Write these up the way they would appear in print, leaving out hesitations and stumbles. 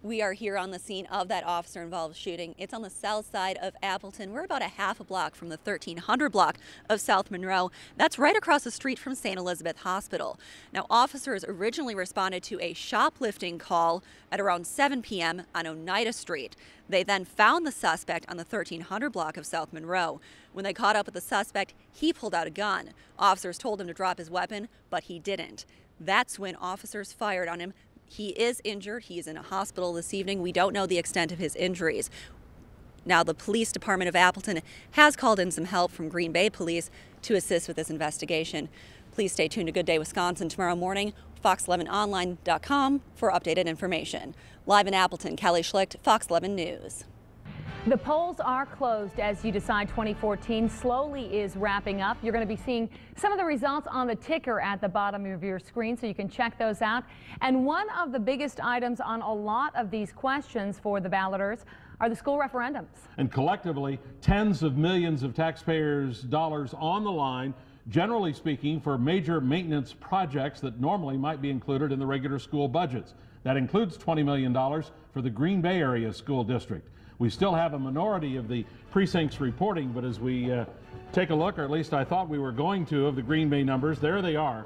We are here on the scene of that officer-involved shooting. It's on the south side of Appleton. We're about a half a block from the 1300 block of South Monroe. That's right across the street from St. Elizabeth Hospital. Now, officers originally responded to a shoplifting call at around 7 p.m. on Oneida Street. They then found the suspect on the 1300 block of South Monroe. When they caught up with the suspect, he pulled out a gun. Officers told him to drop his weapon, but he didn't. That's when officers fired on him. He is injured. He is in a hospital this evening. We don't know the extent of his injuries. Now, the police department of Appleton has called in some help from Green Bay Police to assist with this investigation. Please stay tuned to Good Day Wisconsin tomorrow morning, fox11online.com for updated information. Live in Appleton, Kelly Schlicht, Fox 11 News. The polls are closed as you decide 2014 slowly is wrapping up. You're going to be seeing some of the results on the ticker at the bottom of your screen, so you can check those out. And one of the biggest items on a lot of these questions for the balloters are the school referendums. And collectively, tens of millions of taxpayers' dollars on the line, generally speaking, for major maintenance projects that normally might be included in the regular school budgets. That includes $20 million for the Green Bay Area School District. We still have a minority of the precincts reporting, but as we take a look, or at least I thought we were going to, of the Green Bay numbers, there they are.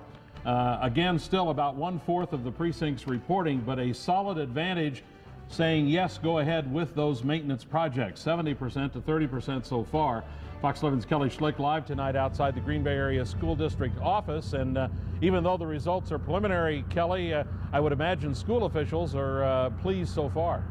Again, still about 1/4 of the precincts reporting, but a solid advantage saying yes, go ahead with those maintenance projects, 70% to 30% so far. Fox 11's Kelly Schlicht live tonight outside the Green Bay Area School District office, and even though the results are preliminary, Kelly, I would imagine school officials are pleased so far.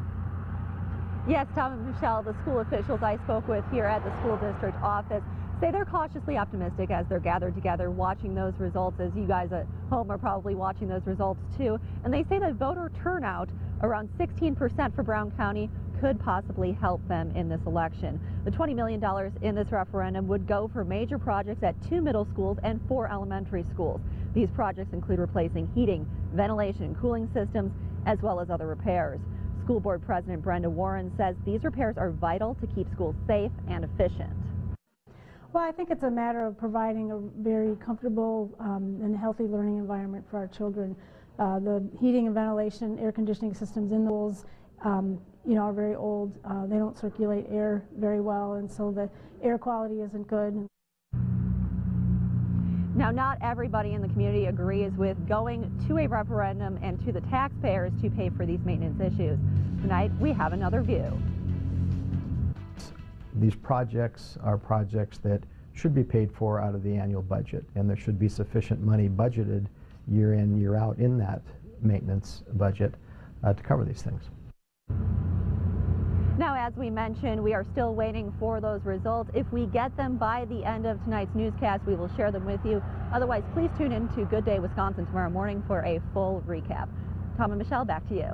Yes, Tom and Michelle, the school officials I spoke with here at the school district office say they're cautiously optimistic as they're gathered together watching those results, as you guys at home are probably watching those results too. And they say that voter turnout, around 16% for Brown County, could possibly help them in this election. The $20 million in this referendum would go for major projects at 2 middle schools and 4 elementary schools. These projects include replacing heating, ventilation, and cooling systems, as well as other repairs. School Board President Brenda Warren says these repairs are vital to keep schools safe and efficient. Well, I think it's a matter of providing a very comfortable and healthy learning environment for our children. The heating and ventilation, air conditioning systems in the schools, are very old. They don't circulate air very well, and so the air quality isn't good. Now, not everybody in the community agrees with going to a referendum and to the taxpayers to pay for these maintenance issues. Tonight, we have another view. These projects are projects that should be paid for out of the annual budget, and there should be sufficient money budgeted year in, year out in that maintenance budget to cover these things. Now, as we mentioned, we are still waiting for those results. If we get them by the end of tonight's newscast, we will share them with you. Otherwise, please tune in to Good Day Wisconsin tomorrow morning for a full recap. Tom and Michelle, back to you.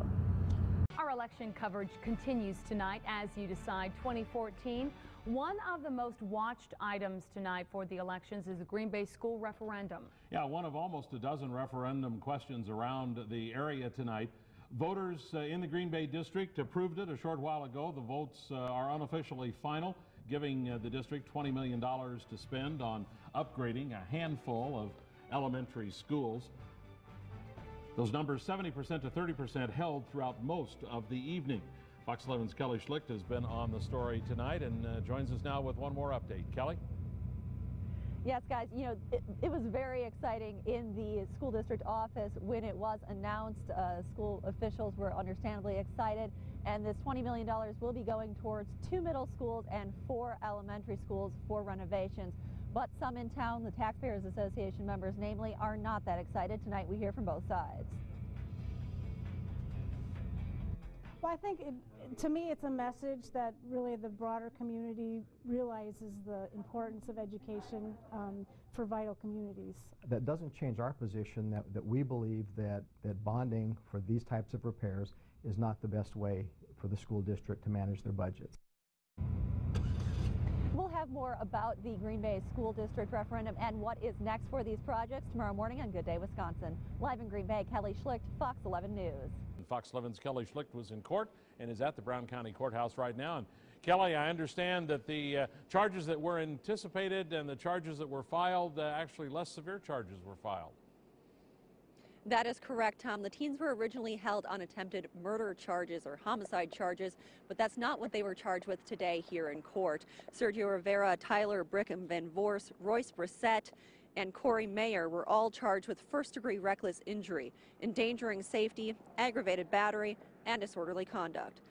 Our election coverage continues tonight as you decide 2014. One of the most watched items tonight for the elections is the Green Bay school referendum. Yeah, one of almost a dozen referendum questions around the area tonight. Voters in the Green Bay district approved it a short while ago. The votes are unofficially final, giving the district $20 million to spend on upgrading a handful of elementary schools. Those numbers, 70% to 30%, held throughout most of the evening. Fox 11's Kelly Schlicht has been on the story tonight and joins us now with one more update. Kelly? Yes, guys, it was very exciting in the school district office when it was announced. School officials were understandably excited, and this $20 million will be going towards 2 middle schools and 4 elementary schools for renovations. But some in town, the Taxpayers Association members namely, are not that excited. Tonight we hear from both sides. Well, I think to me it's a message that really the broader community realizes the importance of education for vital communities. That doesn't change our position that we believe that bonding for these types of repairs is not the best way for the school district to manage their budgets. We'll have more about the Green Bay School District referendum and what is next for these projects tomorrow morning on Good Day Wisconsin. Live in Green Bay, Kelly Schlicht, Fox 11 News. Fox 11's Kelly Schlicht was in court and is at the Brown County Courthouse right now. And Kelly, I understand that the charges that were anticipated and the charges that were filed, actually less severe charges were filed. That is correct, Tom. The teens were originally held on attempted murder charges or homicide charges, but that's not what they were charged with today here in court. Sergio Rivera, Tyler Brickham Van Voorst, Royce Brissett, and Corey Mayer were all charged with first-degree reckless injury, endangering safety, aggravated battery, and disorderly conduct.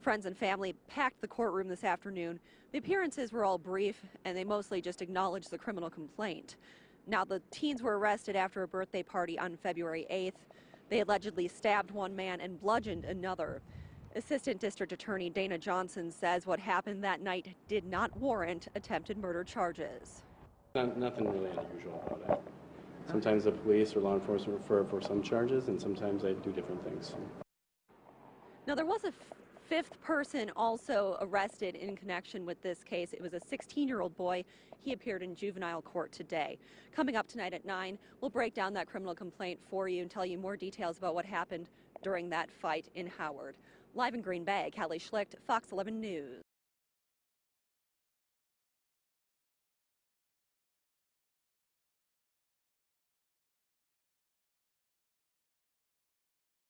Friends and family packed the courtroom this afternoon. The appearances were all brief, and they mostly just acknowledged the criminal complaint. Now, the teens were arrested after a birthday party on February 8th. They allegedly stabbed one man and bludgeoned another. Assistant District Attorney Dana Johnson says what happened that night did not warrant attempted murder charges. Nothing really unusual about it. Sometimes the police or law enforcement refer for some charges, and sometimes they do different things. Now, there was a fifth person also arrested in connection with this case. It was a 16-year-old boy. He appeared in juvenile court today. Coming up tonight at 9, we'll break down that criminal complaint for you and tell you more details about what happened during that fight in Howard. Live in Green Bay, Callie Schlicht, Fox 11 News.